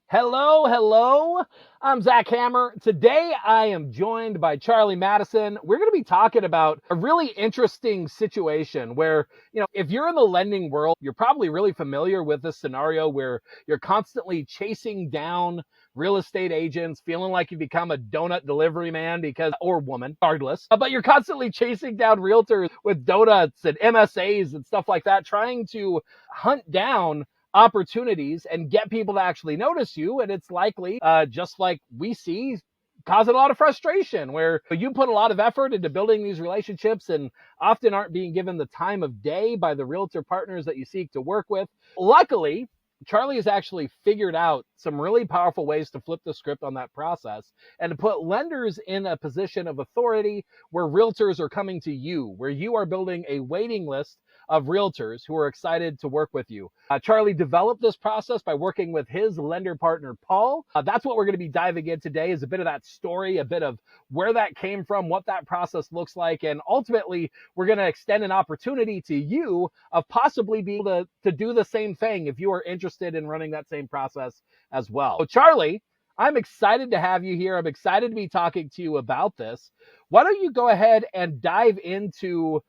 Hello, hello. I'm Zach Hammer. Today I am joined by Charlie Madison. We're going to be talking about a really interesting situation where, if you're in the lending world, you're probably really familiar with this scenario where you're constantly chasing down real estate agents, feeling like you become a donut delivery man or woman, regardless, but you're constantly chasing down realtors with donuts and MSAs and stuff like that, trying to hunt down opportunities and get people to actually notice you. And it's likely, just like we see, causing a lot of frustration where you put a lot of effort into building these relationships and often aren't being given the time of day by the realtor partners that you seek to work with. Luckily, Charlie has actually figured out some really powerful ways to flip the script on that process and to put lenders in a position of authority where realtors are coming to you, where you are building a waiting list of realtors who are excited to work with you. Charlie developed this process by working with his lender partner, Paul. That's what we're going to be diving in today, is a bit of that story, a bit of where that came from, what that process looks like, and ultimately we're going to extend an opportunity to you of possibly being able to do the same thing if you are interested in running that same process as well. So Charlie, I'm excited to have you here. I'm excited to be talking to you about this. Why don't you go ahead and dive into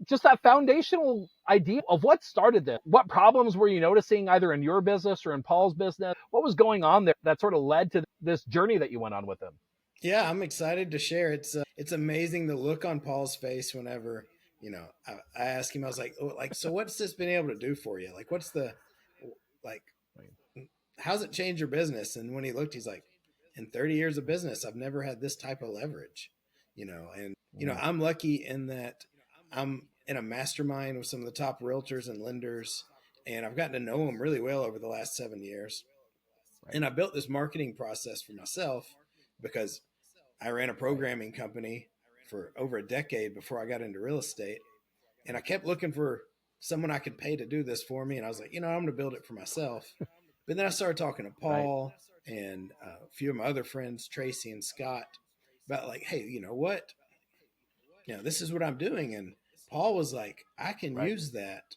just that foundational idea of what started this? What problems were you noticing either in your business or in Paul's business? What was going on there that sort of led to this journey that you went on with him? Yeah, I'm excited to share. It's amazing the look on Paul's face whenever I ask him. I was like, oh, so what's this been able to do for you? Like, what's the like? How's it change your business? And when he looked, he's like, in 30 years of business, I've never had this type of leverage. And I'm lucky in that I'm in a mastermind with some of the top realtors and lenders, and I've gotten to know them really well over the last 7 years. Right. And I built this marketing process for myself because I ran a programming company for over a decade before I got into real estate. And I kept looking for someone I could pay to do this for me. And I was like, I'm going to build it for myself. But then I started talking to Right. Paul and a few of my other friends, Tracy and Scott, about like, hey, you know what? This is what I'm doing. And Paul was like, I can Right. use that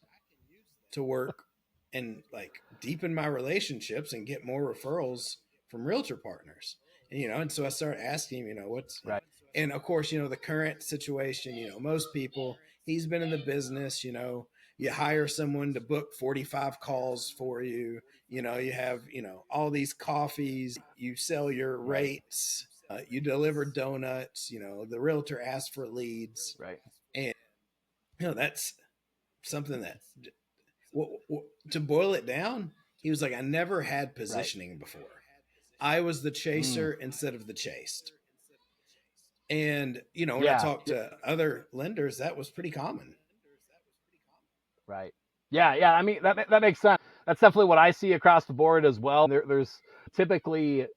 to work and like deepen my relationships and get more referrals from realtor partners. And so I started asking him, Right. and of course, the current situation, most people, he's been in the business, you hire someone to book 45 calls for you, you have, all these coffees, you sell your Right. rates, you deliver donuts, the realtor asks for leads. Right. And, that's something that to boil it down, he was like, I never had Right. positioning before. I was the Mm. chaser instead of the chased. And, when I Yeah. talked to other lenders, that was pretty common. Right. Yeah, yeah. I mean, that makes sense. That's definitely what I see across the board as well. There's typically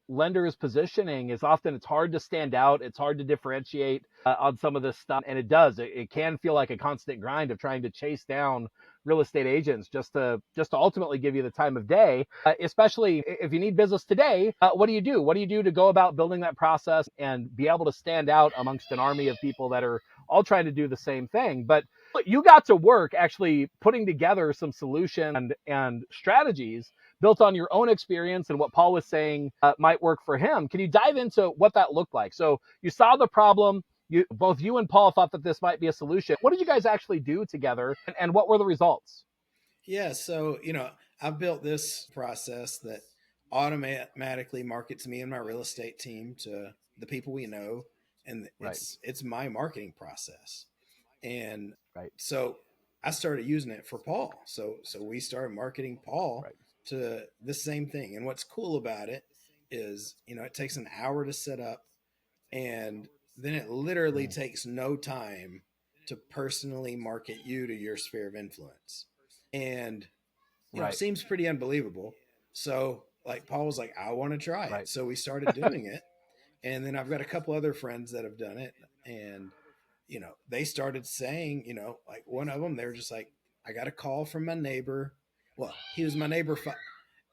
lenders positioning is often it's hard to stand out. It's hard to differentiate on some of this stuff, and it can feel like a constant grind of trying to chase down real estate agents just to ultimately give you the time of day. Especially if you need business today, what do you do? What do you do to go about building that process and be able to stand out amongst an army of people that are all trying to do the same thing? But you got to work actually putting together some solutions and strategies built on your own experience and what Paul was saying might work for him. Can you dive into what that looked like? So you saw the problem. Both you and Paul thought that this might be a solution. What did you guys actually do together, and what were the results? Yeah. So, I've built this process that automatically markets me and my real estate team to the people we know. And Right, it's my marketing process. And right, so I started using it for Paul. So we started marketing Paul right, to the same thing. And what's cool about it is, it takes an hour to set up, and then it literally mm, takes no time to personally market you to your sphere of influence. And it right, seems pretty unbelievable. So like Paul was like, I want to try it. right, So we started doing it. And then I've got a couple other friends that have done it. And they started saying, like one of them, they were just like, I got a call from my neighbor. Well, he was my neighbor,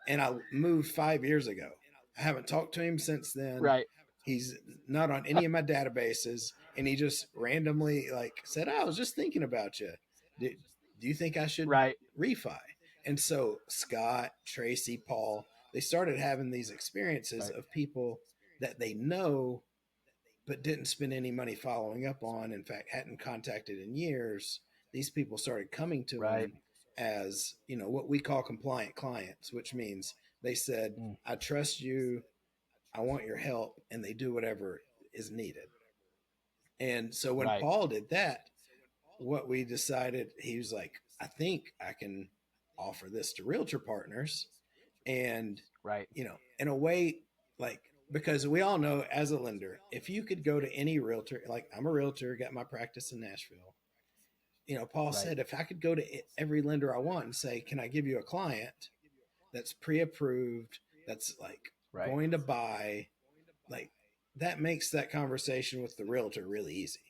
and I moved 5 years ago. I haven't talked to him since then. right, He's not on any of my databases, and he just randomly like said, "I was just thinking about you. Do you think I should right, refi?" And so Scott, Tracy, Paul, they started having these experiences Right. of people that they know but didn't spend any money following up on, in fact, hadn't contacted in years. These people started coming to Right. them as, what we call compliant clients, which means they said, Mm. I trust you, I want your help, and they do whatever is needed. And so when Right. Paul did that, what we decided, he was like, I think I can offer this to realtor partners. And, Right. in a way, like, because we all know as a lender, if you could go to any realtor, like I'm a realtor, got my practice in Nashville. Paul Right. said, if I could go to every lender I want and say, can I give you a client that's pre approved, that's like Right. going to buy, like, that makes that conversation with the realtor really easy.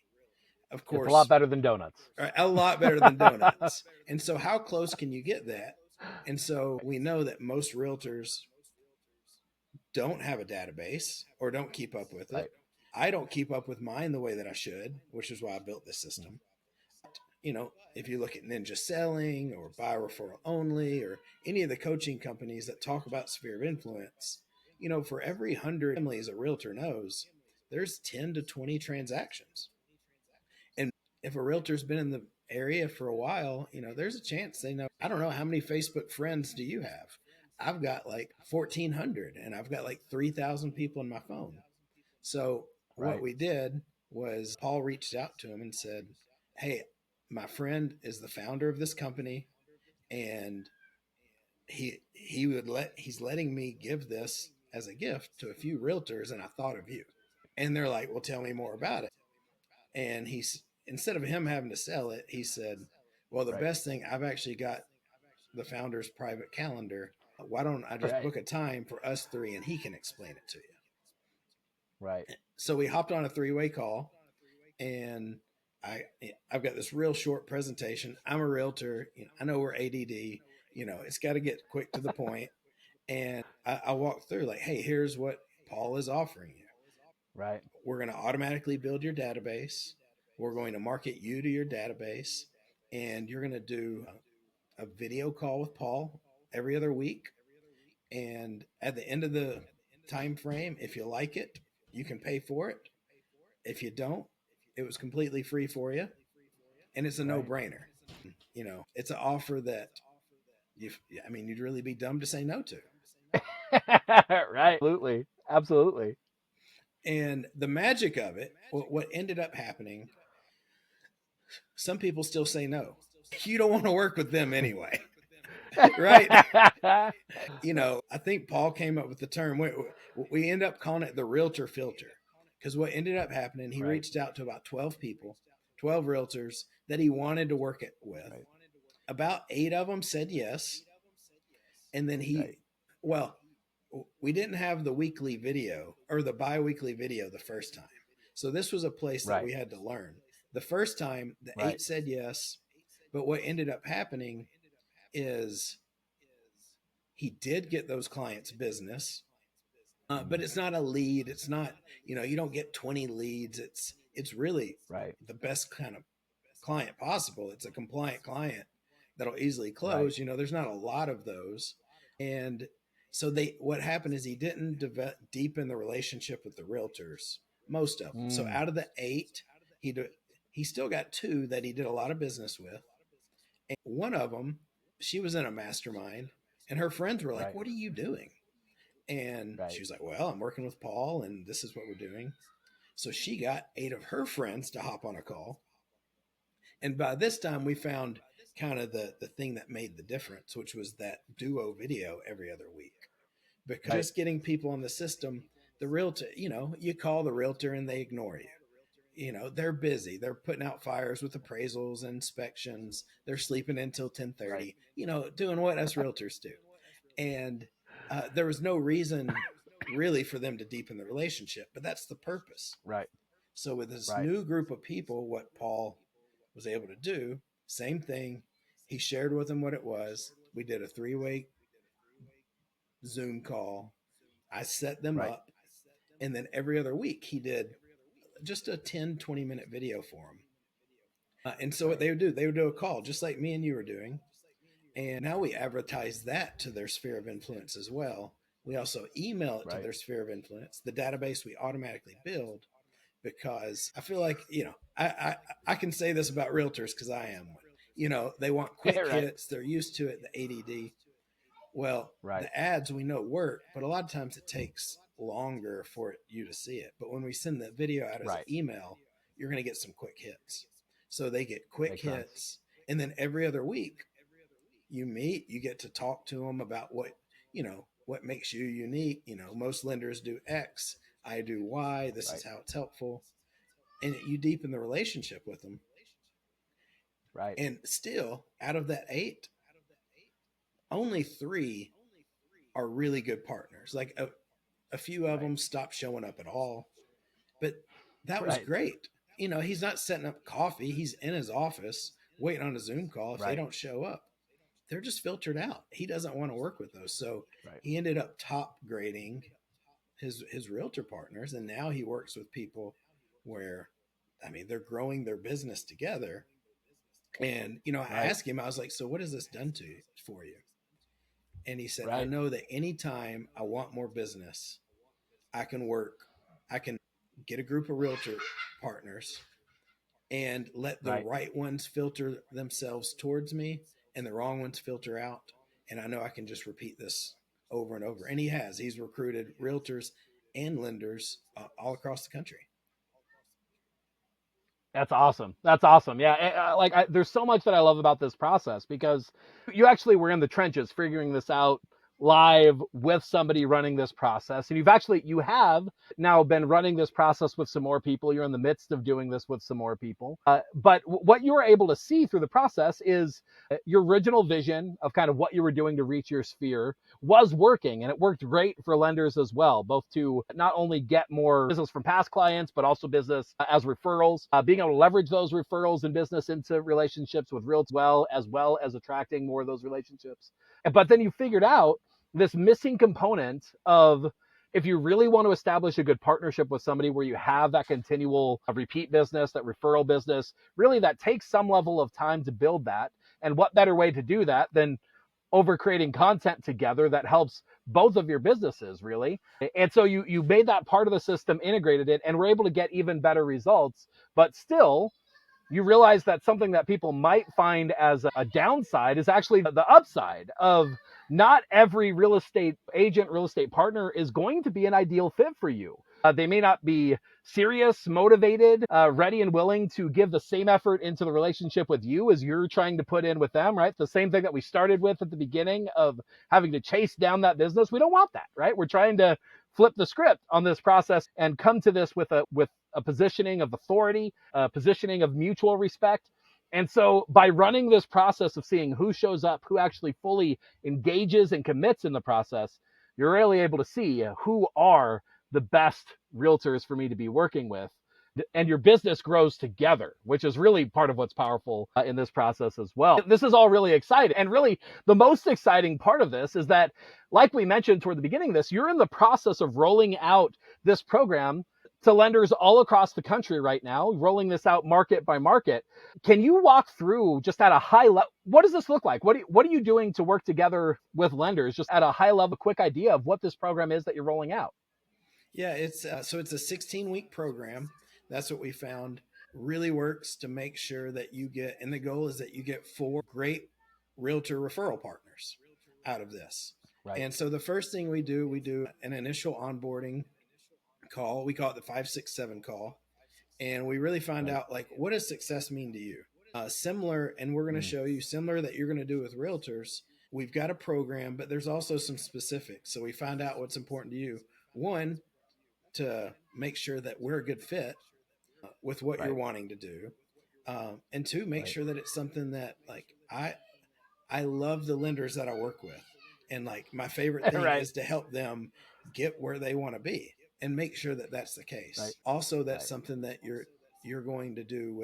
Of It's a lot course, better than donuts. a lot better than donuts. And so, how close can you get that? And so, we know that most realtors don't have a database or don't keep up with Right. it. I don't keep up with mine the way that I should, which is why I built this Mm. system. If you look at Ninja Selling or Buy Referral Only or any of the coaching companies that talk about sphere of influence, for every 100 families a realtor knows, there's 10 to 20 transactions. And if a realtor's been in the area for a while, there's a chance they know. I don't know, how many Facebook friends do you have? I've got like 1,400 and I've got like 3,000 people in my phone. So what Right. we did was Paul reached out to him and said, hey, my friend is the founder of this company, and he's letting me give this as a gift to a few realtors, and I thought of you. And they're like, well, tell me more about it. And he's instead of him having to sell it, he said, well, the Right. best thing, I've actually got the founder's private calendar. Why don't I just Right. book a time for us three and he can explain it to you? Right. So we hopped on a three-way call, and I I've got this real short presentation. I'm a realtor. I know we're ADD. It's got to get quick to the point. And I walk through like, hey, here's what Paul is offering you. Right. We're going to automatically build your database. We're going to market you to your database, and you're going to do a video call with Paul every other week. And at the end of the time frame, if you like it, you can pay for it. If you don't, it was completely free for you, and it's a no Right. brainer. It's an offer that you'd really be dumb to say no to. Right. Absolutely. Absolutely. And the magic of it, what ended up happening, some people still say no. You don't want to work with them anyway, right? I think Paul came up with the term. We end up calling it the realtor filter, because what ended up happening, he Right. reached out to about 12 people, 12 realtors that he wanted to work it with. Right. About 8 of them said yes. And then Right. well, we didn't have the weekly video or the bi-weekly video the first time. So this was a place that Right. we had to learn. The first time, the Right. 8 said yes, but what ended up happening is he did get those clients business, Mm. but it's not a lead. It's not, you don't get 20 leads. It's really Right. the best kind of client possible. It's a compliant client that'll easily Right. close. There's not a lot of those. And so what happened is he didn't deepen the relationship with the realtors, most of them. So Mm. out of the 8, he still got 2 that he did a lot of business with. And one of them, she was in a mastermind, and her friends were like, Right. what are you doing? And she Right. was like, well, I'm working with Paul, and this is what we're doing. So she got 8 of her friends to hop on a call. And by this time, we found kind of the thing that made the difference, which was that duo video every other week. Because Right. just getting people on the system, the realtor, you call the realtor and they ignore you. They're busy. They're putting out fires with appraisals and inspections. They're sleeping until Right. 10:30. Doing what us realtors do. And there was no reason really for them to deepen the relationship, but that's the purpose. Right. So with this Right. new group of people, what Paul was able to do, same thing. He shared with them what it was. We did a 3-way Zoom call. I set them Right. up. And then every other week, he did just a 10, 20-minute video for them. And so what Right. they would do a call just like me and you were doing. And now we advertise that to their sphere of influence as well. We also email it to Right. their sphere of influence. The database we automatically build, because I feel like, I can say this about realtors because I am one. They want quick Right. hits. They're used to it, the ADD. Well, Right. the ads we know work, but a lot of times it takes longer for you to see it. But when we send the video out as an Right. email, you're going to get some quick hits. So they get quick Makes sense. hits. And then every other week you meet, you get to talk to them about what makes you unique. Most lenders do X, I do Y. This is Right. how it's helpful. And you deepen the relationship with them. Right. And still, out of that eight, only three are really good partners. Like a few of Right. them stopped showing up at all, but that was Right. great. He's not setting up coffee. He's in his office waiting on a Zoom call. If they Right. don't show up, they're just filtered out. He doesn't want to work with those. So Right. he ended up top grading his realtor partners. And now he works with people where, I mean, they're growing their business together. And, I Right. asked him, I was like, so what has this done for you? And he said, I Right. know that anytime I want more business, I can get a group of realtor partners and let the Right. right ones filter themselves towards me and the wrong ones filter out. And I know I can just repeat this over and over. And he's recruited realtors and lenders all across the country. That's awesome. That's awesome. Yeah, there's so much that I love about this process because you actually were in the trenches figuring this out live with somebody running this process, and you have now been running this process with some more people. You're in the midst of doing this with some more people. But what you were able to see through the process is your original vision of kind of what you were doing to reach your sphere was working, and it worked great for lenders as well, both to not only get more business from past clients, but also business as referrals, being able to leverage those referrals and business into relationships with realtors, well as attracting more of those relationships. But then you figured out this missing component of, if you really want to establish a good partnership with somebody where you have that continual repeat business, that referral business, really that takes some level of time to build that. And what better way to do that than over creating content together that helps both of your businesses, really? And so you made that part of the system, integrated it, and were able to get even better results. But still, you realize that something that people might find as a downside is actually the upside of, not every real estate agent, real estate partner is going to be an ideal fit for you. They may not be serious, motivated, ready and willing to give the same effort into the relationship with you as you're trying to put in with them, right? The same thing that we started with at the beginning of having to chase down that business. We don't want that, right? We're trying to flip the script on this process and come to this with a positioning of authority, a positioning of mutual respect. And so by running this process of seeing who shows up, who actually fully engages and commits in the process, you're really able to see who are the best realtors for me to be working with. And your business grows together, which is really part of what's powerful in this process as well. This is all really exciting. And really, the most exciting part of this is that, like we mentioned toward the beginning of this, you're in the process of rolling out this program to lenders all across the country right now, rolling this out market by market. Can you walk through, just at a high level, what does this look like? What are you doing to work together with lenders, just at a high level, quick idea of what this program is that you're rolling out? Yeah, it's a 16-week program. That's what we found really works to make sure that you get, and the goal is that you get 4 great realtor referral partners out of this. Right. And so the first thing we do an initial onboarding call. We call it the 567 call. And we really find Right. out, like, what does success mean to you? Similar, and we're going to Mm. show you similar that you're going to do with realtors. We've got a program, but there's also some specifics. So we find out what's important to you. One, to make sure that we're a good fit with what you're Right. wanting to do. And two, make Right. sure that it's something that, like, I love the lenders that I work with. And like my favorite thing Right. is to help them get where they want to be and make sure that that's the Right. case. Also, that's Right. something that you're going to do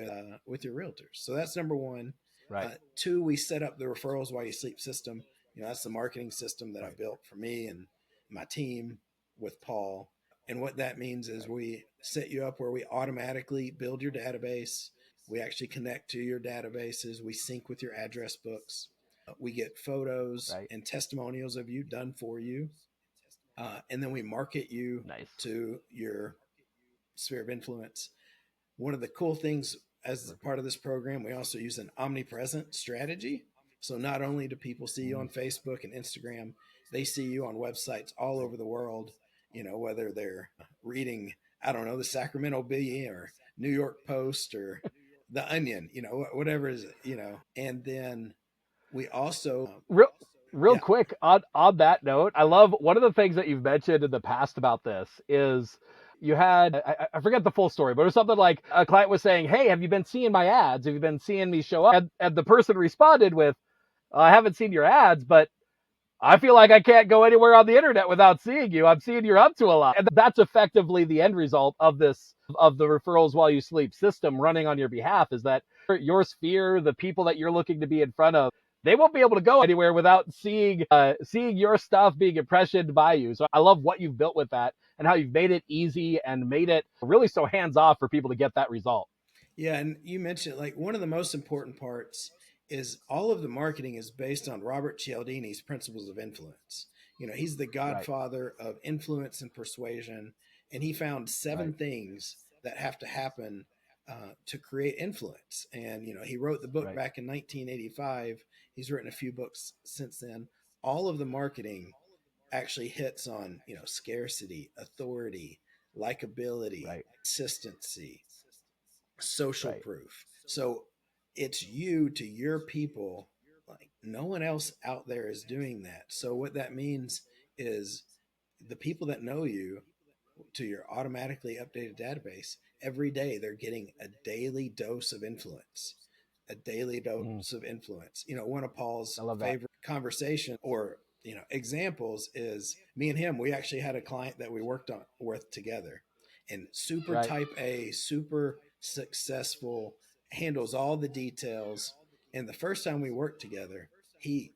with your realtors. So that's number one. Right. Two, we set up the referrals while you sleep system. That's the marketing system that I Right. built for me and my team with Paul. And what that means is Right. we set you up where we automatically build your database. We actually connect to your databases. We sync with your address books. We get photos Right. and testimonials of you done for you. and then we market you Nice. to your sphere of influence. One of the cool things as Perfect. part of this program, we also use an omnipresent strategy. So not only do people see you on Facebook and Instagram, they see you on websites all Right. over the world, whether they're reading, I don't know, the Sacramento Bee or New York Post or the Onion, whatever is, and then we also, Real, real yeah, quick on that note, I love one of the things that you've mentioned in the past about this is you had I forget the full story, but it was something like a client was saying, "Hey, have you been seeing my ads? Have you been seeing me show up?" And the person responded with, "I haven't seen your ads, but I feel like I can't go anywhere on the internet without seeing you. I'm seeing you're up to a lot." And that's effectively the end result of the referrals while you sleep system running on your behalf, is that your sphere, the people that you're looking to be in front of, they won't be able to go anywhere without seeing your stuff, being impressioned by you. So I love what you've built with that and how you've made it easy and made it really so hands off for people to get that result. yeah, and you mentioned like one of the most important parts is all of the marketing is based on Robert Cialdini's principles of influence. He's the Right. godfather of influence and persuasion, and he found seven Right. things that have to happen to create influence. And he wrote the book Right. back in 1985. He's written a few books since then. All of the marketing actually hits on scarcity, authority, likability, Right. consistency, social Right. proof. So it's you to your people. Like no one else out there is doing that. So what that means is the people that know you to your automatically updated database every day, they're getting a daily dose of influence, a daily Mm, dose of influence. One of I Paul's love that. favorite conversation or examples is me and him. We actually had a client that we worked on with together, and super Right. type A, super successful, handles all the details. And the first time we worked together, he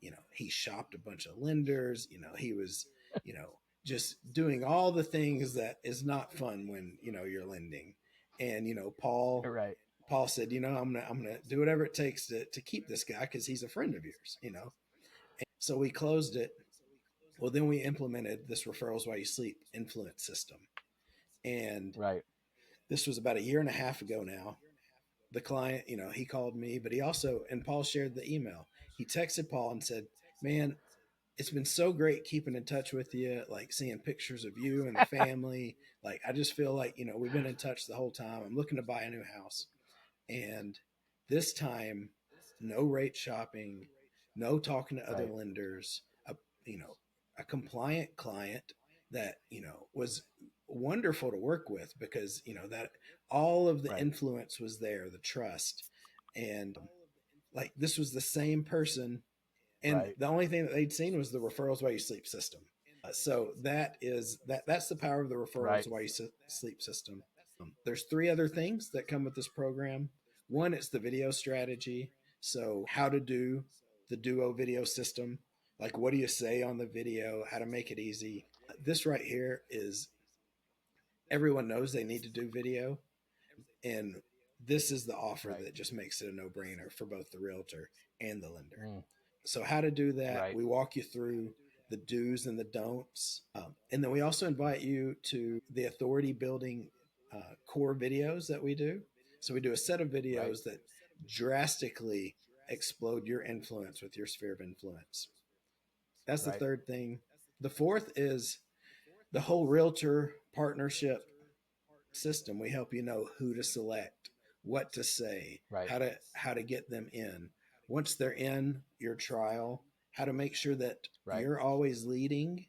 shopped a bunch of lenders. He was, you know, just doing all the things that is not fun when you're lending. And Right. Paul said, I'm gonna do whatever it takes to keep this guy because he's a friend of yours. So we closed it. Well, then we implemented this referrals while you sleep influence system, and Right. this was about a year and a half ago now. The client, he called me, but he also, and Paul shared the email. He texted Paul and said, "Man, it's been so great keeping in touch with you, like seeing pictures of you and the family. Like, I just feel like, we've been in touch the whole time. I'm looking to buy a new house. And this time, no rate shopping, no talking to other Right. lenders, you know, a compliant client that, was wonderful to work with because, that all of the Right. influence was there, the trust. And like, this was the same person, and Right. the only thing that they'd seen was the referrals while you sleep system. So that's the power of the referrals Right. while you sleep system. There's three other things that come with this program. One, it's the video strategy. So how to do the duo video system, like what do you say on the video, how to make it easy. This right here is everyone knows they need to do video, and this is the offer Right. that just makes it a no-brainer for both the realtor and the lender. Mm, So, how to do that, right. we walk you through the do's and the don'ts. And then we also invite you to the authority building core videos that we do. So, we do a set of Right. videos that drastically explode your influence with your sphere of influence. That's the Right. third thing. The fourth is the whole realtor partnership system. We help you know who to select, what to say, Right. how to get them in. Once they're in your trial, how to make sure that Right. you're always leading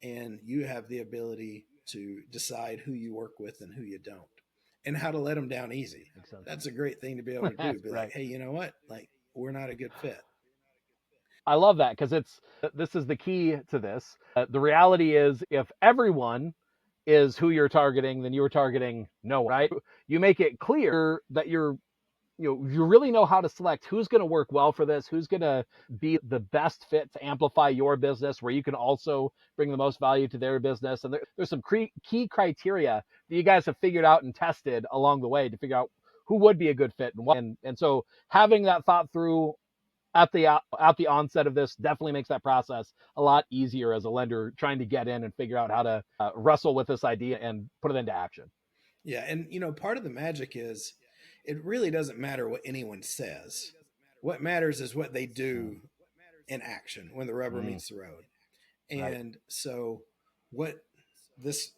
and you have the ability to decide who you work with and who you don't. And how to let them down easy. Makes sense. That's a great thing to be able to do. Be like, Right. "Hey, you know what? Like we're not a good fit." I love that because this is the key to this. The reality is, if everyone is who you're targeting, then you're targeting no one, right? You make it clear that you really know how to select who's going to work well for this, who's going to be the best fit to amplify your business, where you can also bring the most value to their business. And there's some key criteria that you guys have figured out and tested along the way to figure out who would be a good fit and what. And so having that thought through at the onset of this definitely makes that process a lot easier as a lender trying to get in and figure out how to wrestle with this idea and put it into action. Yeah, and part of the magic is it really doesn't matter what anyone says. What matters is what they Mm, do in action when the rubber mm, meets the road. right, And so what this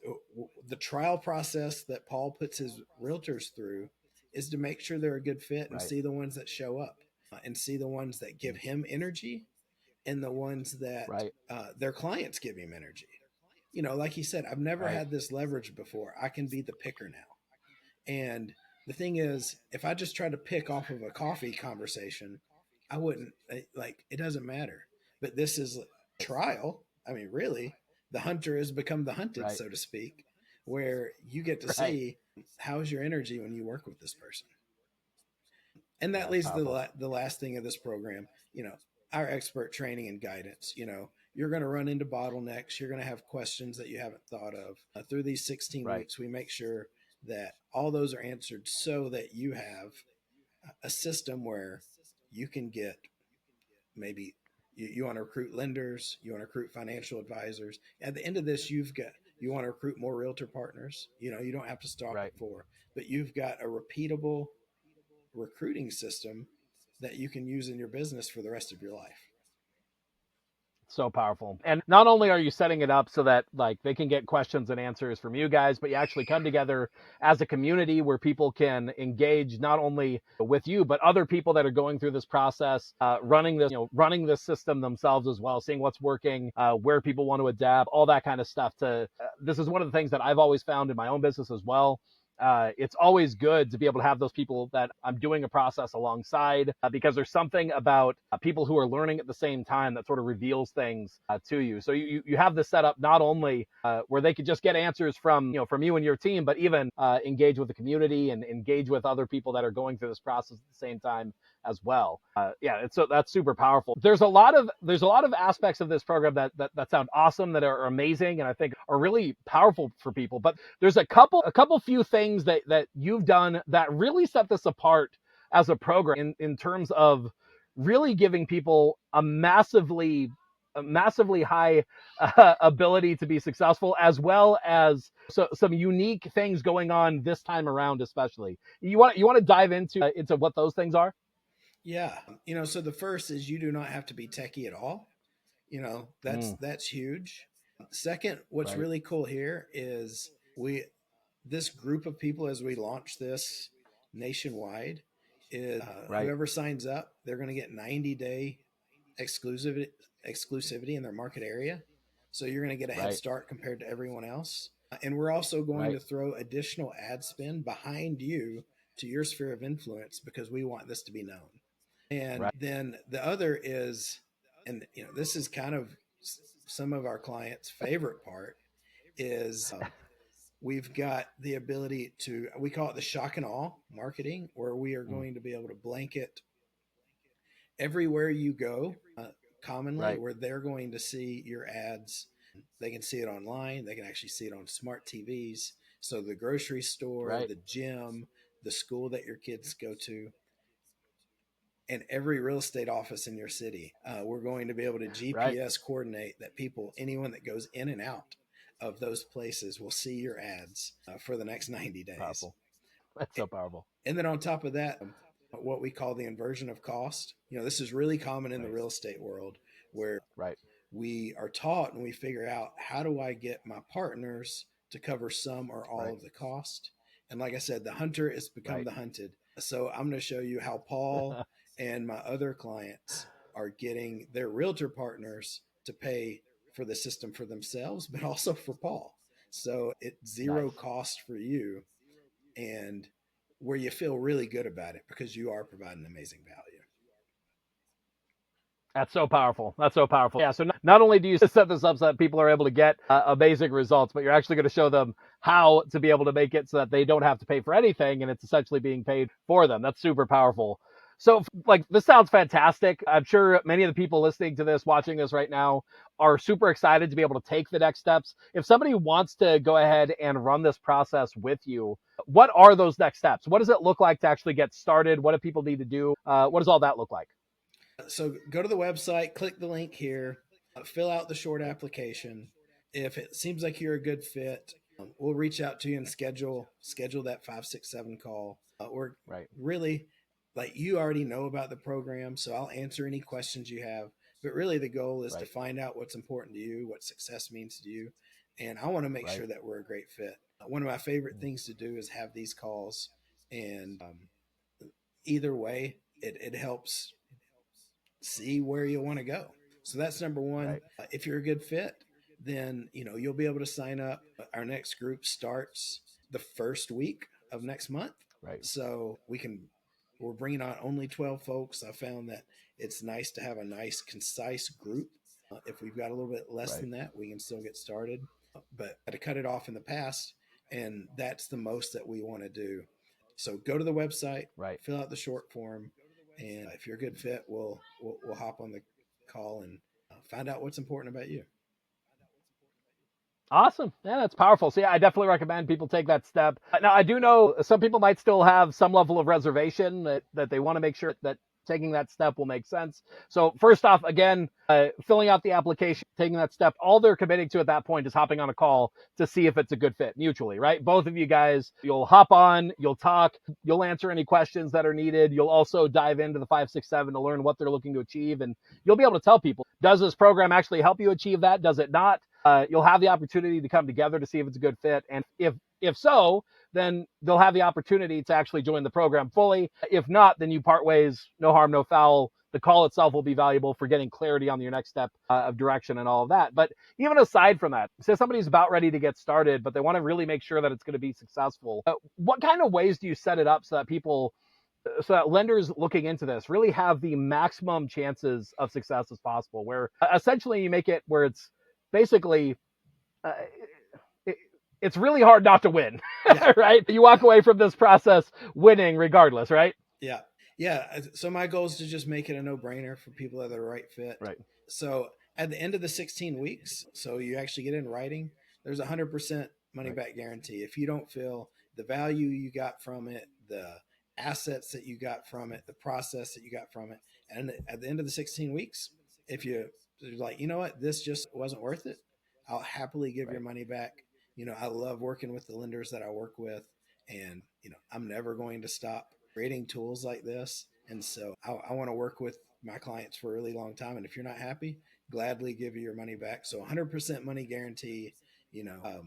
the trial process that Paul puts his realtors through is to make sure they're a good fit and right, see the ones that show up and see the ones that give mm, him energy and the ones that right, their clients give him energy. Like he said, I've never right, had this leverage before. I can be the picker now. And the thing is, if I just try to pick off of a coffee conversation, I wouldn't like it doesn't matter. But this is trial. I mean, really, the hunter has become the hunted, right, so to speak, where you get to right. see how's your energy when you work with this person. And Yeah, that it's leads to powerful. the last thing of this program, our expert training and guidance. You're going to run into bottlenecks. You're going to have questions that you haven't thought of. Through these 16 Right, weeks, we make sure that all those are answered so that you have a system where you can get maybe you want to recruit lenders, you want to recruit financial advisors. At the end of this, you want to recruit more realtor partners. You don't have to stop right. at four, but you've got a repeatable recruiting system that you can use in your business for the rest of your life. So powerful. And not only are you setting it up so that like they can get questions and answers from you guys, but you actually come together as a community where people can engage not only with you but other people that are going through this process, running this system themselves as well, seeing what's working, where people want to adapt, all that kind of stuff. This is one of the things that I've always found in my own business as well. It's always good to be able to have those people that I'm doing a process alongside, because there's something about people who are learning at the same time that sort of reveals things to you. So you have this set up not only where they could just get answers from you and your team, but even engage with the community and engage with other people that are going through this process at the same time as well. That's super powerful. There's a lot of aspects of this program that sound awesome, that are amazing, and I think are really powerful for people. But there's a couple few things that you've done that really set this apart as a program in terms of really giving people a massively high ability to be successful, as well as some unique things going on this time around. Especially, you want to dive into what those things are? Yeah. So the first is you do not have to be techie at all. That's Mm, that's huge. Second, what's right, really cool here is we this group of people as we launch this nationwide is right, whoever signs up, they're going to get 90-day exclusivity in their market area. So you're going to get a head right, start compared to everyone else. And we're also going right, to throw additional ad spend behind you to your sphere of influence because we want this to be known. And right, then the other is, and this is kind of some of our clients' favorite part is we've got the ability to, we call it the shock and awe marketing, where we are mm, going to be able to blanket everywhere you go, commonly, right, where they're going to see your ads. They can see it online. They can actually see it on smart TVs. So the grocery store, right, the gym, the school that your kids go to, and every real estate office in your city, we're going to be able to right. GPS coordinate that anyone that goes in and out of those places will see your ads for the next 90 days. Powerful. That's so powerful. And then on top of that, what we call the inversion of cost. This is really common in the Right, real estate world where right, we are taught and we figure out, how do I get my partners to cover some or all right, of the cost? And like I said, the hunter has become right. the hunted. So I'm going to show you how Paul and my other clients are getting their realtor partners to pay for the system for themselves, but also for Paul. So it's zero Nice. cost for you, and where you feel really good about it because you are providing amazing value. That's so powerful. That's so powerful. Yeah. So not only do you set this up so that people are able to get amazing results, but you're actually going to show them how to be able to make it so that they don't have to pay for anything, and it's essentially being paid for them. That's super powerful. So, like, this sounds fantastic. I'm sure many of the people listening to this, watching this right now, are super excited to be able to take the next steps. If somebody wants to go ahead and run this process with you, what are those next steps? What does it look like to actually get started? What do people need to do? What does all that look like? So go to the website, click the link here, fill out the short application. If it seems like you're a good fit, we'll reach out to you and schedule that 567 call. We're Right. really like you already know about the program, so I'll answer any questions you have. But really, the goal is to Right. find out what's important to you, what success means to you, and I want to make Right. sure that we're a great fit. One of my favorite Mhm. things to do is have these calls, and either way, it helps see where you want to go. So that's number one. Right. If you're a good fit, then you'll be able to sign up. Our next group starts the first week of next month, Right. so we're bringing on only 12 folks. I found that it's nice to have a nice concise group. If we've got a little bit less Right. than that, we can still get started. But to cut it off in the past, and that's the most that we want to do. So go to the website, Right. fill out the short form, and if you're a good fit, we'll hop on the call and find out what's important about you. Awesome. Yeah, that's powerful. So yeah, I definitely recommend people take that step. Now, I do know some people might still have some level of reservation that they want to make sure that taking that step will make sense. So first off, again, filling out the application, taking that step, all they're committing to at that point is hopping on a call to see if it's a good fit mutually, right? Both of you guys, you'll hop on, you'll talk, you'll answer any questions that are needed. You'll also dive into the 567 to learn what they're looking to achieve. And you'll be able to tell people, does this program actually help you achieve that? Does it not? You'll have the opportunity to come together to see if it's a good fit. And if so, then they'll have the opportunity to actually join the program fully. If not, then you part ways, no harm, no foul. The call itself will be valuable for getting clarity on your next step of direction and all of that. But even aside from that, say somebody's about ready to get started, but they want to really make sure that it's going to be successful. What kind of ways do you set it up so that lenders looking into this really have the maximum chances of success as possible, where essentially you make it where it's basically uh, it, it's really hard not to win, Yeah, right? You walk away from this process winning regardless, right? yeah, yeah. So my goal is to just make it a no-brainer for people that are the right fit. Right. So at the end of the 16 weeks, so you actually get in writing, there's a 100% money Right. back guarantee. If you don't feel the value you got from it, the assets that you got from it, the process that you got from it, and at the end of the 16 weeks, if you're like, you know what, this just wasn't worth it, I'll happily give your Right. money back. I love working with the lenders that I work with, and I'm never going to stop creating tools like this. And so I want to work with my clients for a really long time. And if you're not happy, gladly give you your money back. So 100% money guarantee. You know,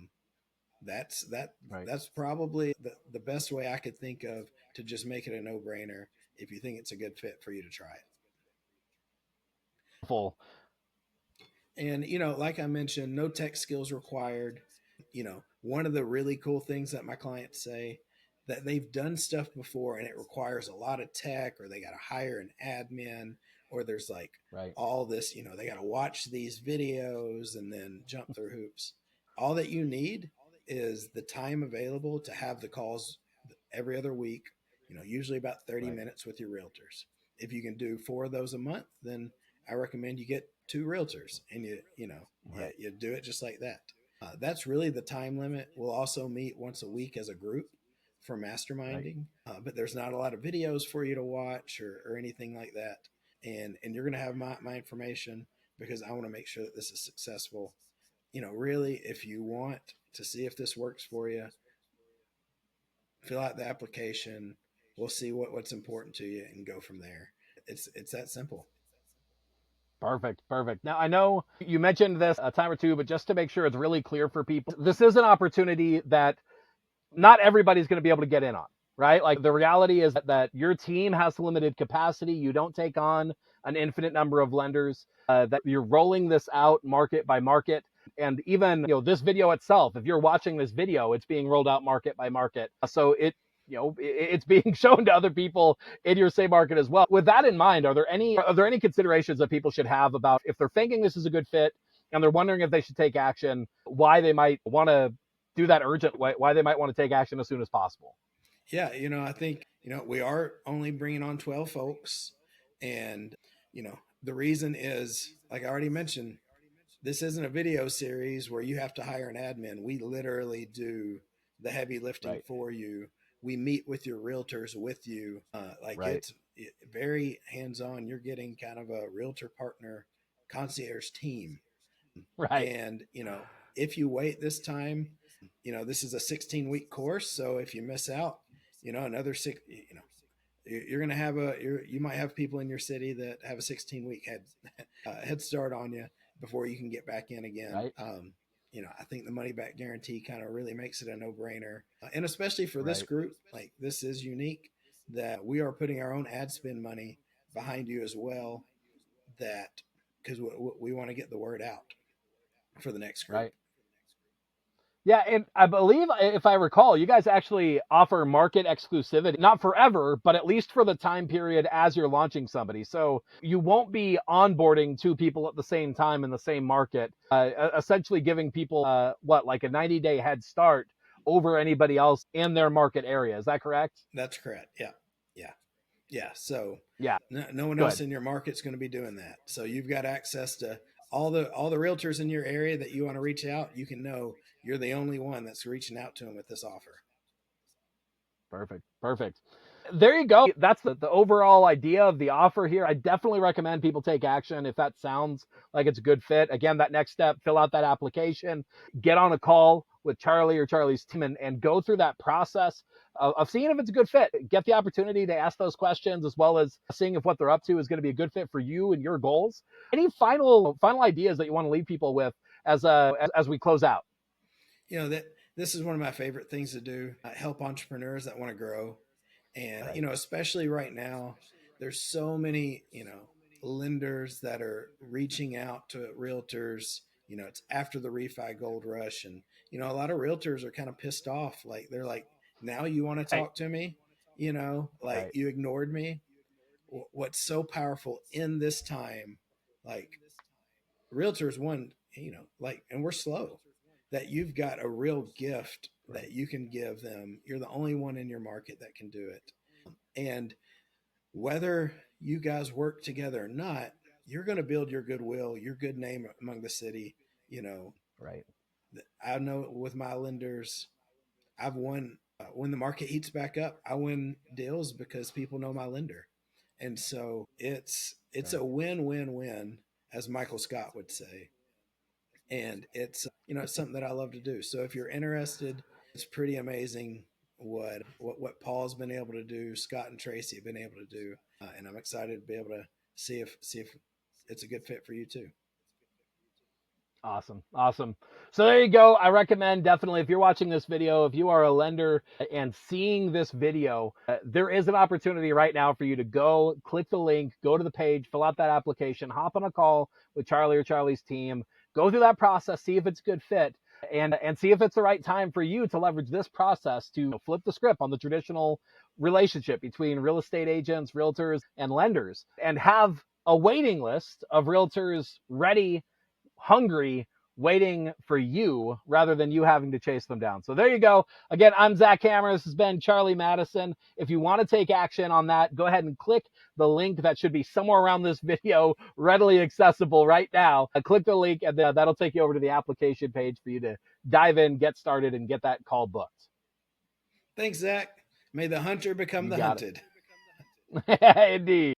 that's that. Right. That's probably the best way I could think of to just make it a no brainer if you think it's a good fit for you to try it. Full. And, like I mentioned, no tech skills required. One of the really cool things that my clients say that they've done stuff before and it requires a lot of tech, or they got to hire an admin, or there's like Right. all this, they got to watch these videos and then jump through hoops. All that you need is the time available to have the calls every other week, usually about 30 Right. minutes with your realtors. If you can do 4 of those a month, then I recommend you get 2 realtors, and Right. you do it just like that. That's really the time limit. We'll also meet once a week as a group for Right. masterminding, but there's not a lot of videos for you to watch or anything like that. And you're going to have my information because I want to make sure that this is successful. Really, if you want to see if this works for you, fill out the application. We'll see what's important to you and go from there. It's that simple. Perfect. Perfect. Now, I know you mentioned this a time or two, but just to make sure it's really clear for people, this is an opportunity that not everybody's going to be able to get in on, right? Like the reality is that your team has limited capacity. You don't take on an infinite number of lenders, that you're rolling this out market by market. And even, this video itself, if you're watching this video, it's being rolled out market by market. So it's being shown to other people in your same market as well. With that in mind, are there any considerations that people should have about if they're thinking this is a good fit and they're wondering if they should take action, why they might want to do that urgent, why they might want to take action as soon as possible? Yeah, I think, we are only bringing on 12 folks. And, the reason is, like I already mentioned, this isn't a video series where you have to hire an admin. We literally do the heavy lifting Right. for you. We meet with your realtors with you. Like Right. very hands-on. You're getting kind of a realtor partner concierge team. Right. And, if you wait this time, this is a 16-week course. So if you miss out, another six, you're going to have you might have people in your city that have a 16-week head start on you before you can get back in again. Right. I think the money back guarantee kind of really makes it a no-brainer. And especially for this Right. group, like, this is unique that we are putting our own ad spend money behind you as well, that because we want to get the word out for the next group. Right. Yeah, and I believe, if I recall, you guys actually offer market exclusivity, not forever, but at least for the time period as you're launching somebody. So you won't be onboarding two people at the same time in the same market, essentially giving people, like a 90-day head start over anybody else in their market area. Is that correct? That's correct. Yeah. Yeah. Yeah. So Yeah, no one else good. in your market's going to be doing that. So you've got access to all the realtors in your area that you want to reach out. You can know you're the only one that's reaching out to them with this offer. Perfect. Perfect. There you go. That's the overall idea of the offer here. I definitely recommend people take action if that sounds like it's a good fit. Again, that next step, fill out that application, get on a call with Charlie or Charlie's team, and go through that process of seeing if it's a good fit. Get the opportunity to ask those questions, as well as seeing if what they're up to is going to be a good fit for you and your goals. Any final ideas that you want to leave people with as we close out? That this is one of my favorite things to do, help entrepreneurs that want to grow. And, Right. especially right now, there's so many, lenders that are reaching out to realtors. It's after the refi gold rush. And, a lot of realtors are kind of pissed off. Like, they're like, now you want to Right. talk to me? Like, Right. you ignored me. What's so powerful in this time, like, realtors, one, like, and we're slow, that you've got a real gift Right. that you can give them. You're the only one in your market that can do it. And whether you guys work together or not, you're going to build your goodwill, your good name among the city. You know, Right. I know with my lenders, I've won when the market heats back up. I win deals because people know my lender, and so it's Right. a win-win-win, as Michael Scott would say. And it's something that I love to do. So if you're interested, it's pretty amazing what Paul's been able to do, Scott and Tracy have been able to do, and I'm excited to be able to see if it's a good fit for you too. Awesome. Awesome. So there you go. I recommend, definitely, if you're watching this video, if you are a lender and seeing this video, there is an opportunity right now for you to go click the link, go to the page, fill out that application, hop on a call with Charlie or Charlie's team, go through that process, see if it's a good fit, and see if it's the right time for you to leverage this process to flip the script on the traditional relationship between real estate agents, realtors, and lenders, and have a waiting list of realtors ready, hungry, waiting for you rather than you having to chase them down. So there you go. Again, I'm Zach Hammer. This has been Charlie Madison. If you want to take action on that, go ahead and click the link that should be somewhere around this video, readily accessible right now. Click the link, and that'll take you over to the application page for you to dive in, get started, and get that call booked. Thanks, Zach. May the hunter become You the got hunted. it. Indeed.